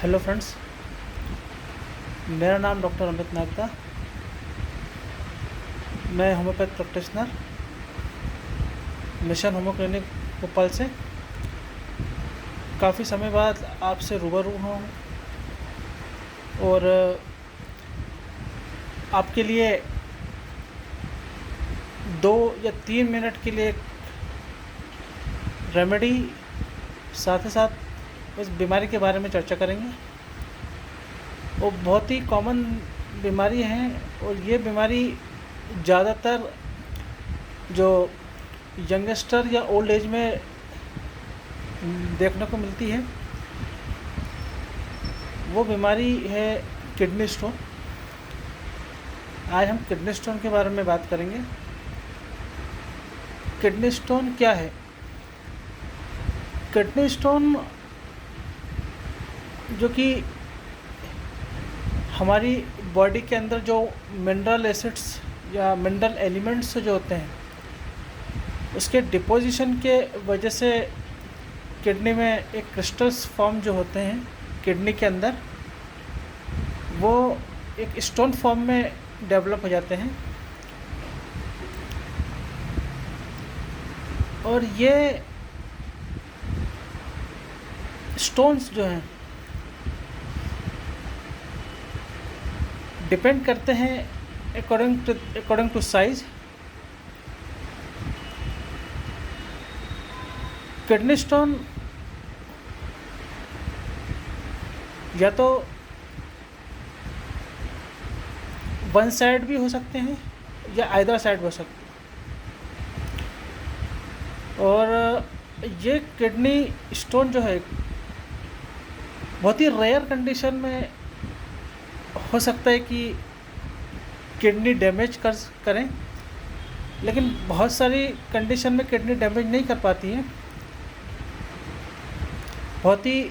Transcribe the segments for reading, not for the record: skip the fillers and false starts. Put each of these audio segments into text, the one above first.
Hello friends, मेरा नाम doctor Amit Nagda. मैं homeopath practitioner mission homeo clinic Bhopal से काफ़ी समय बाद आपसे रूबरू हुआ हूँ और आपके लिए 2 या 3 मिनट के लिए रेमेडी साथ ही साथ इस बीमारी के बारे में चर्चा करेंगे। वो बहुत ही कॉमन बीमारी है और ये बीमारी ज़्यादातर जो यंगस्टर या ओल्ड एज में देखने को मिलती है। वो बीमारी है किडनी स्टोन। आज हम किडनी स्टोन के बारे में बात करेंगे। किडनी स्टोन क्या है? किडनी स्टोन जो कि हमारी बॉडी के अंदर जो मिनरल एसिड्स या मिनरल एलिमेंट्स जो होते हैं उसके डिपोजिशन के वजह से किडनी में एक क्रिस्टल्स फॉर्म जो होते हैं किडनी के अंदर, वो एक स्टोन फॉर्म में डेवलप हो जाते हैं। और ये स्टोन्स जो हैं डिपेंड करते हैं according to size. Kidney stone या तो वन साइड भी हो सकते हैं या आइदर साइड हो सकते हैं। और ये किडनी स्टोन जो है बहुत ही रेयर कंडीशन में हो सकता है कि किडनी डैमेज करें, लेकिन बहुत सारी कंडीशन में किडनी डैमेज नहीं कर पाती है। बहुत ही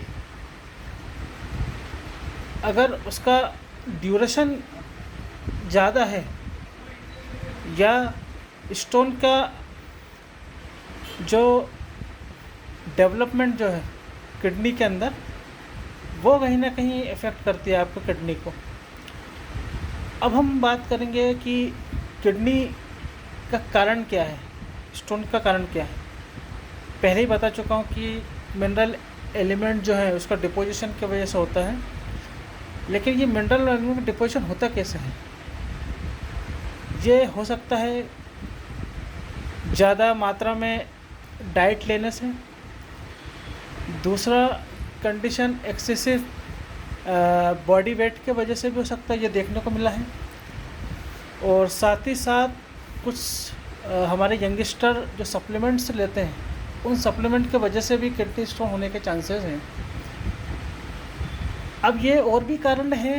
अगर उसका ड्यूरेशन ज़्यादा है या स्टोन का जो डेवलपमेंट जो है किडनी के अंदर वो कहीं ना कहीं इफ़ेक्ट करती है आपको किडनी को। अब हम बात करेंगे कि किडनी का कारण क्या है, स्टोन का कारण क्या है। पहले ही बता चुका हूँ कि मिनरल एलिमेंट जो है उसका डिपोजिशन की वजह से होता है, लेकिन ये मिनरल एलिमेंट का डिपोजिशन होता कैसे है? ये हो सकता है ज़्यादा मात्रा में डाइट लेने से। दूसरा कंडीशन एक्सेसिव बॉडी वेट के वजह से भी हो सकता है, ये देखने को मिला है। और साथ ही साथ कुछ हमारे यंगस्टर जो सप्लीमेंट्स लेते हैं उन सप्लीमेंट के वजह से भी किडनी स्टोन होने के चांसेस हैं। अब ये और भी कारण है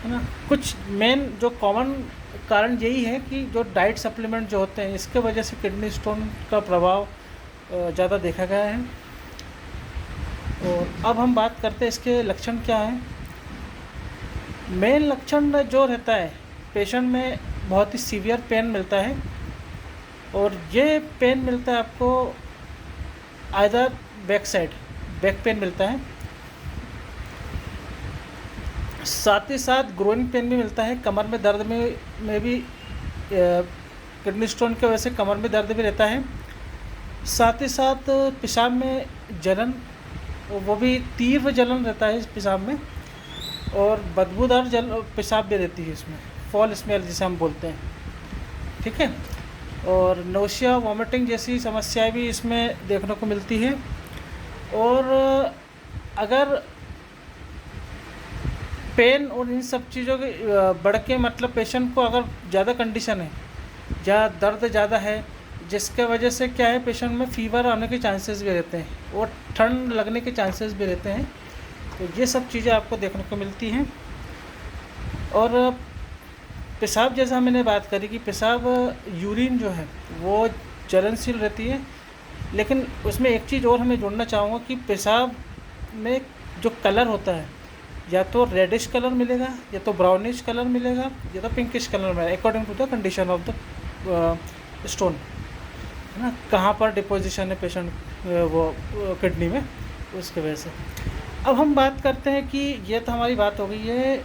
ना। कुछ मेन जो कॉमन कारण यही है कि जो डाइट सप्लीमेंट जो होते हैं इसके वजह से किडनी स्टोन का प्रभाव ज़्यादा देखा गया है। और अब हम बात करते हैं इसके लक्षण क्या हैं। मेन लक्षण जो रहता है, पेशेंट में बहुत ही सीवियर पेन मिलता है और ये पेन मिलता है आपको आइदर बैक पेन मिलता है। साथ ही साथ ग्रोइंग पेन भी मिलता है। कमर में दर्द में भी किडनी स्टोन की वजह से कमर में दर्द भी रहता है। साथ ही साथ पेशाब में जलन, वो भी तीव्र जलन रहता है इस पेशाब में, और बदबूदार पेशाब भी रहती है इसमें, फॉल स्मेल जिसे हम बोलते हैं, ठीक है। और नोशिया वॉमिटिंग जैसी समस्याएं भी इसमें देखने को मिलती है। और अगर पेन और इन सब चीज़ों के बढ़ के मतलब पेशेंट को अगर ज़्यादा कंडीशन है या दर्द ज़्यादा है जिसके वजह से क्या है पेशेंट में फीवर आने के चांसेस भी रहते हैं और ठंड लगने के चांसेस भी रहते हैं। तो ये सब चीज़ें आपको देखने को मिलती हैं। और पेशाब जैसा मैंने बात करी कि पेशाब यूरिन जो है वो जलनशील रहती है, लेकिन उसमें एक चीज़ और हमें जोड़ना चाहूँगा कि पेशाब में जो कलर होता है या तो रेडिश कलर मिलेगा या तो ब्राउनिश कलर मिलेगा या तो पिंकिश कलर मिलेगा, according to the condition of the stone, है ना, कहाँ पर डिपोजिशन है पेशेंट वो किडनी में, उसके वजह से। अब हम बात करते हैं कि ये तो हमारी बात हो गई है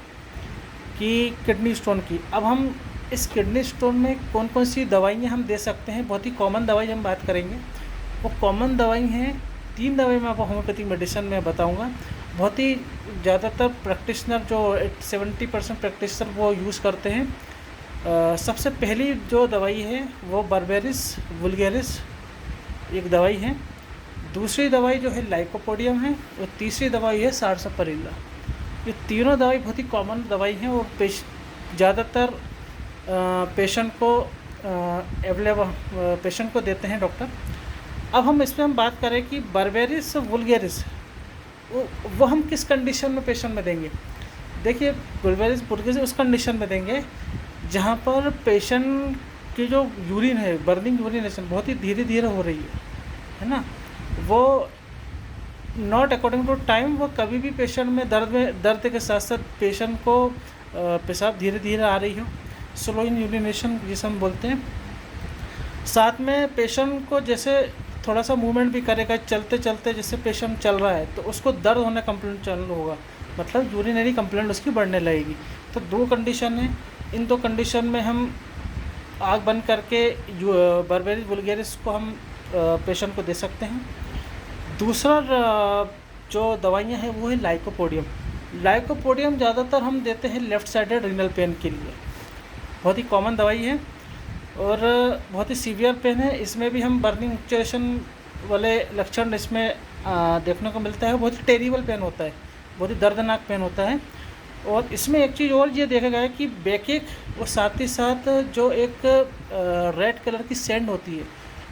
कि किडनी स्टोन की। अब हम इस किडनी स्टोन में कौन कौन सी दवाइयाँ हम दे सकते हैं, बहुत ही कॉमन दवाई हम बात करेंगे। वो कॉमन दवाई हैं, 3 दवाई मैं आपको होम्योपैथिक मेडिसिन में बताऊंगा। बहुत ही ज़्यादातर प्रैक्टिशनर जो 70% प्रैक्टिशनर वो यूज़ करते हैं। सबसे पहली जो दवाई है वो बर्बेरिस वुल्गेरिस एक दवाई है। दूसरी दवाई जो है लाइकोपोडियम है, और तीसरी दवाई है सारसापारिल्ला। ये तीनों दवाई बहुत ही कॉमन दवाई हैं और ज़्यादातर पेशेंट को पेशेंट को देते हैं डॉक्टर। अब हम बात करें कि बर्बेरिस वुल्गेरिस वो हम किस कंडीशन में पेशेंट में देंगे। देखिए, बर्बेरिस वुल्गेरिस उस कंडीशन में देंगे जहाँ पर पेशेंट की जो यूरिन है, बर्निंग यूरिनेशन बहुत ही धीरे धीरे हो रही है ना। वो नॉट अकॉर्डिंग टू टाइम, वो कभी भी पेशेंट में दर्द के साथ साथ पेशेंट को पेशाब धीरे धीरे आ रही हो, स्लो इन यूरिनेशन जिसे हम बोलते हैं। साथ में पेशेंट को जैसे थोड़ा सा मूवमेंट भी करेगा, चलते चलते जैसे पेशेंट चल रहा है तो उसको दर्द होने कंप्लेंट चालू होगा, मतलब यूरिनरी कंप्लेंट उसकी बढ़ने लगेगी। तो 2 कंडीशन है, इन 2 कंडीशन में हम आँख बंद करके बर्बेरिस वुल्गेरिस को हम पेशेंट को दे सकते हैं। दूसरा जो दवाइयाँ हैं वो है लाइकोपोडियम। लाइकोपोडियम ज़्यादातर हम देते हैं लेफ़्ट साइडेड रीनल पेन के लिए। बहुत ही कॉमन दवाई है और बहुत ही सीवियर पेन है। इसमें भी हम बर्निंग इंक्चुरेशन वाले लक्षण इसमें देखने को मिलता है। बहुत ही टेरिबल पेन होता है, बहुत ही दर्दनाक पेन होता है। और इसमें एक चीज़ और ये देखा गया है कि बैकेक और साथ ही साथ जो एक रेड कलर की सेंड होती है,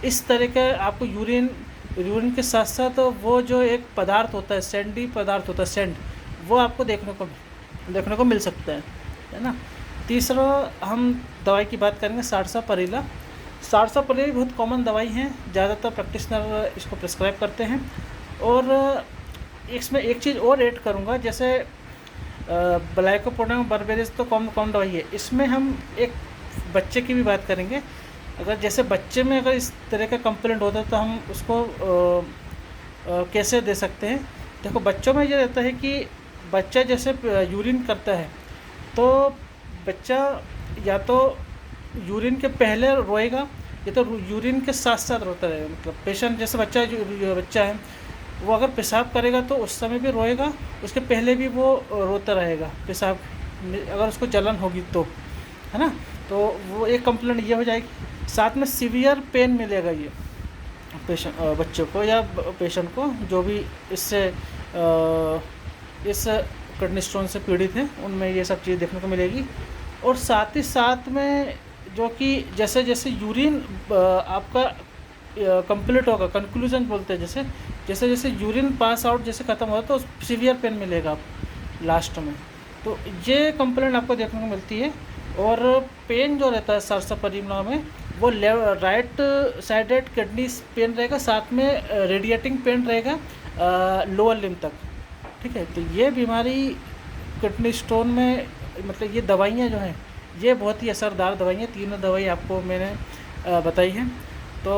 इस तरह का आपको यूरिन के साथ साथ वो जो एक पदार्थ होता है, सैंडी पदार्थ होता है, सेंड, वो आपको देखने को मिल सकता है ना। तीसरा हम दवाई की बात करेंगे सारसापारिल्ला। सारसापारिल्ला बहुत कॉमन दवाई है, ज़्यादातर प्रैक्टिशनर इसको प्रिस्क्राइब करते हैं। और इसमें एक चीज़ और ऐड करूँगा, जैसे लाइकोपोडियम बर्बेरिस तो कॉमन दवाई है, इसमें हम एक बच्चे की भी बात करेंगे। अगर जैसे बच्चे में अगर इस तरह का कंप्लेंट होता है तो हम उसको कैसे दे सकते हैं। देखो, बच्चों में ये रहता है कि बच्चा जैसे यूरिन करता है तो बच्चा या तो यूरिन के पहले रोएगा या तो यूरिन के साथ साथ रोता रहेगा। मतलब पेशेंट जैसे बच्चा है वो अगर पेशाब करेगा तो उस समय भी रोएगा, उसके पहले भी वो रोता रहेगा पेशाब अगर उसको जलन होगी तो, है ना। तो वो एक कंप्लेंट ये हो जाएगी। साथ में सीवियर पेन मिलेगा ये बच्चों को या पेशेंट को जो भी इससे इस किडनी स्टोन से पीड़ित हैं, उनमें ये सब चीज़ देखने को मिलेगी। और साथ ही साथ में जो कि जैसे जैसे यूरिन आपका कंप्लीट होगा, कंक्लूजन बोलते हैं, जैसे जैसे यूरिन पास आउट जैसे ख़त्म होगा तो सीवियर पेन मिलेगा आप लास्ट में। तो ये कंप्लेंट आपको देखने को मिलती है। और पेन जो रहता है सारसापारिल्ला में वो राइट साइडेड किडनी पेन रहेगा, साथ में रेडिएटिंग पेन रहेगा लोअर लिम्ब तक, ठीक है। तो ये बीमारी किडनी स्टोन में, मतलब ये दवाइयाँ जो हैं ये बहुत ही असरदार दवाइयाँ, तीनों दवाई आपको मैंने बताई हैं। तो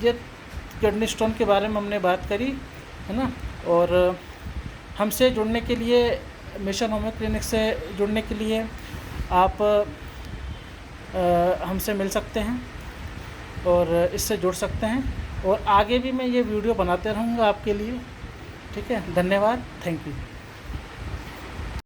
ये किडनी स्टोन के बारे में हमने बात करी, है ना। और हमसे जुड़ने के लिए, मिशन होम्यो क्लिनिक से जुड़ने के लिए आप हमसे मिल सकते हैं और इससे जुड़ सकते हैं। और आगे भी मैं ये वीडियो बनाते रहूँगा आपके लिए, ठीक है। धन्यवाद, थैंक यू।